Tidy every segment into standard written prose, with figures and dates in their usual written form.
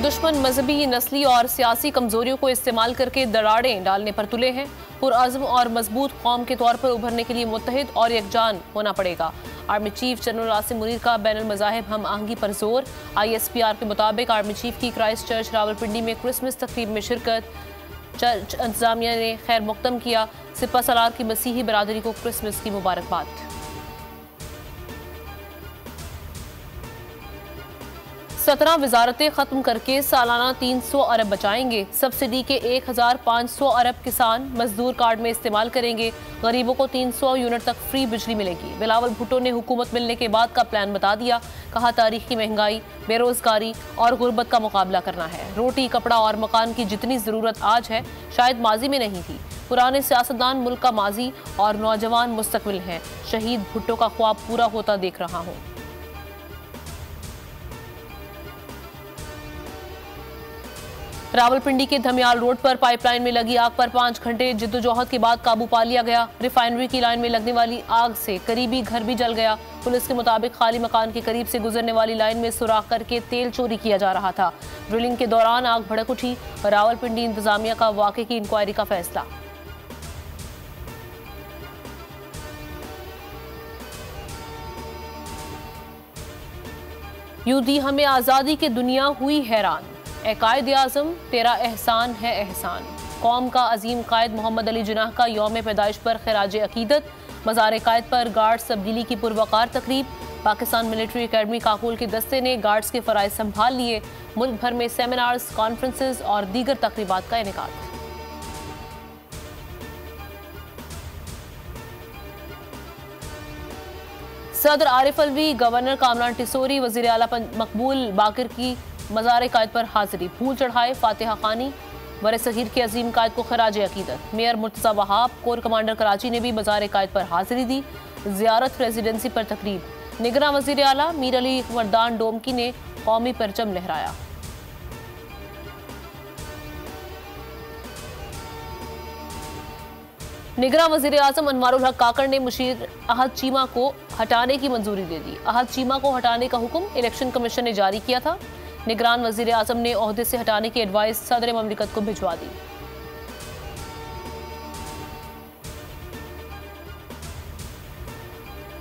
दुश्मन मजहबी, नस्ली और सियासी कमजोरियों को इस्तेमाल करके दरारें डालने पर तुले हैं। पुरअज़्म और मजबूत कौम के तौर पर उभरने के लिए मुत्तहिद और यकजान होना पड़ेगा। Army chief general Asim Munir का बैनुल मज़ाहिब हम आहंगी पर जोर। ISPR के मुताबिक आर्मी चीफ की क्राइस्ट चर्च रावलपिंडी में क्रिसमस तकरीब में शिरकत। चर्च इंतजामिया ने खैर मुक़दम किया। सिपा सलार की मसीही बरादरी को क्रिसमस की मुबारकबाद। सत्रह वजारतें खत्म करके सालाना 300 अरब बचाएंगे। सब्सिडी के 1500 अरब किसान मजदूर कार्ड में इस्तेमाल करेंगे। गरीबों को 300 यूनिट तक फ्री बिजली मिलेगी। बिलावल भुट्टो ने हुकूमत मिलने के बाद का प्लान बता दिया। कहा तारीखी महंगाई, बेरोजगारी और गुर्बत का मुकाबला करना है। रोटी, कपड़ा और मकान की जितनी ज़रूरत आज है शायद माजी में नहीं थी। पुराने सियासतदान मुल्क का माजी और नौजवान मुस्तकबिल हैं। शहीद भुट्टो का ख्वाब पूरा होता देख रहा हूँ। रावलपिंडी के धमियाल रोड पर पाइपलाइन में लगी आग पर 5 घंटे जिद्दोजहद के बाद काबू पा लिया गया। रिफाइनरी की लाइन में लगने वाली आग से करीबी घर भी जल गया। पुलिस के मुताबिक खाली मकान के करीब से गुजरने वाली लाइन में सुराख करके तेल चोरी किया जा रहा था। ड्रिलिंग के दौरान आग भड़क उठी। रावलपिंडी इंतजामिया का वाक़े की इंक्वायरी का फैसला। यूं दी हमें आज़ादी की दुनिया हुई हैरान। ए कायद आज़म तेरा एहसान है एहसान। कौम का अजीम कायद मोहम्मद अली जिन्नाह का यौम पैदाइश पर खिराज अकीदत। मज़ार कायद पर गार्ड्स तब्दीली की पुरवकार तकरीब। पाकिस्तान मिलिट्री अकेडमी काकुल के दस्ते ने गार्ड्स के फ़राइज़ संभाल लिए। मुल्क भर में सेमिनार्स, कॉन्फ्रेंसेस और दीगर तकरीबात का इनेकाद। सदर आरिफ अलवी, गवर्नर कामरान टिसोरी, वज़ीर आला मकबूल बाकिर की मज़ार कायद पर हाजिरी। फूल चढ़ाए, फातिहा खानी। बर सगीर के अजीम कायद को खराज अकीदत। Mayor Murtaza Wahab, core commander Karachi ने भी मज़ार कायद पर हाजिरी दी। ज़ियारत रेजिडेंसी पर तकरीब। निगरान वज़ीर आला मीर अली मर्दान डोमकी ने कौमी परचम लहराया। निगरान वज़ीर आज़म अनवारुल हक काकड़ ने मुशीर अहद चीमा को हटाने की मंजूरी दे दी। अहद चीमा को हटाने का हुक्म इलेक्शन कमीशन ने जारी किया था। निगरान वज़ीर आज़म ने ओहदे से हटाने की एडवाइस सदर ममलिकत को भिजवा दी।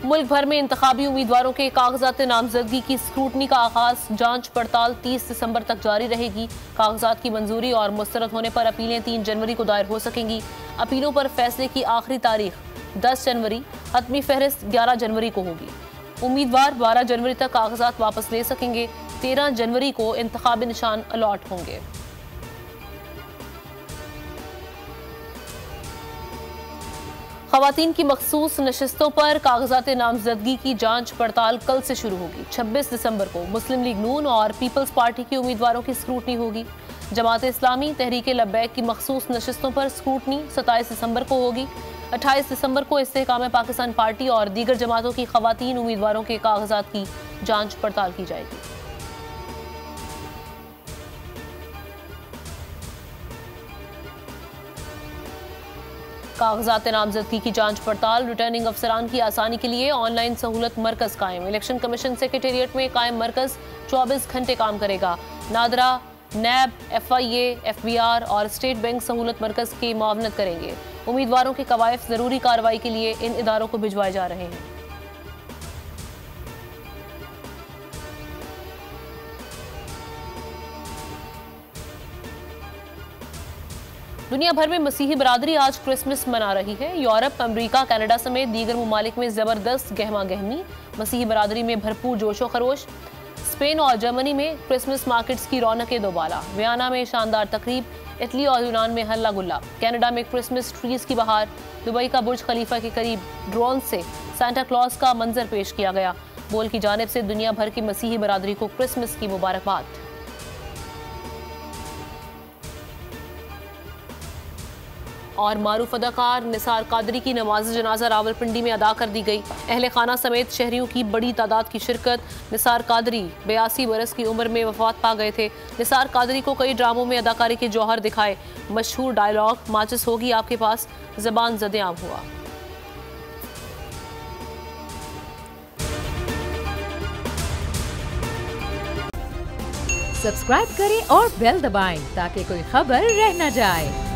मुल्क भर में इंतखाबी उम्मीदवारों के कागजात नामजदगी की स्क्रूटनी का आगाज। जांच पड़ताल 30 दिसंबर तक जारी रहेगी। कागजात की मंजूरी और मुस्तरद होने पर अपीलें 3 जनवरी को दायर हो सकेंगी। अपीलों पर फैसले की आखिरी तारीख 10 जनवरी, हतमी फहरिस्त 11 जनवरी को होगी। उम्मीदवार 12 जनवरी तक कागजात वापस ले सकेंगे। 13 जनवरी को इंतखाबी निशान अलॉट होंगे। खवातीन की मखसूस नशिस्तों पर कागजात नामजदगी की जांच पड़ताल कल से शुरू होगी। 26 दिसंबर को मुस्लिम लीग नून और पीपल्स पार्टी के उम्मीदवारों की स्क्रूटनी होगी। जमात इस्लामी, तहरीक लब्बैक की मखसूस नशिस्तों पर स्क्रूटनी 27 दिसंबर को होगी। 28 दिसंबर को इस्तेहकाम पाकिस्तान पार्टी और दीगर जमातों की खवातीन उम्मीदवारों के कागजात की जांच पड़ताल की जाएगी। कागजात नामजदगी की जांच पड़ताल। रिटर्निंग अफसरान की आसानी के लिए ऑनलाइन सहूलत मरकज कायम। इलेक्शन कमीशन सेक्रेटेरिएट में कायम मरकज 24 घंटे काम करेगा। नादरा, नैब, FIA, FBR और स्टेट बैंक सहूलत मरकज की मुआवनत करेंगे। उम्मीदवारों के कवायद जरूरी कार्रवाई के लिए इन इदारों को भिजवाए जा रहे हैं। दुनिया भर में मसीही बरादरी आज क्रिसमस मना रही है। यूरोप, अमेरिका, कनाडा समेत दीगर ममालिक में जबरदस्त गहमा गहमी। मसीही बरादरी में भरपूर जोशो खरोश। स्पेन और जर्मनी में क्रिसमस मार्केट्स की रौनकें दोबाला। वियना में शानदार तकरीब। इटली और यूनान में हल्ला गुल्ला। कनाडा में क्रिसमस ट्रीज की बहार। दुबई का बुर्ज खलीफा के करीब ड्रोन से सांता क्लॉज का मंजर पेश किया गया। बोल की जानिब से दुनिया भर की मसीही बरादरी को क्रिसमस की मुबारकबाद। और मारूफ अदाकार निसार कादरी की नमाज जनाजा रावलपिंडी में अदा कर दी गई। अहले खाना समेत शहरियों की बड़ी तादाद की शिरकत। निसार कादरी 82 बरस की उम्र में वफात पा गए थे। निसार कादरी को कई ड्रामों में अदाकारी के जौहर दिखाए। मशहूर डायलॉग माचिस होगी आपके पास ज़बान ज़दे-आम हुआ। सब्सक्राइब करें और बेल दबाएं ताकि कोई खबर रह न जाए।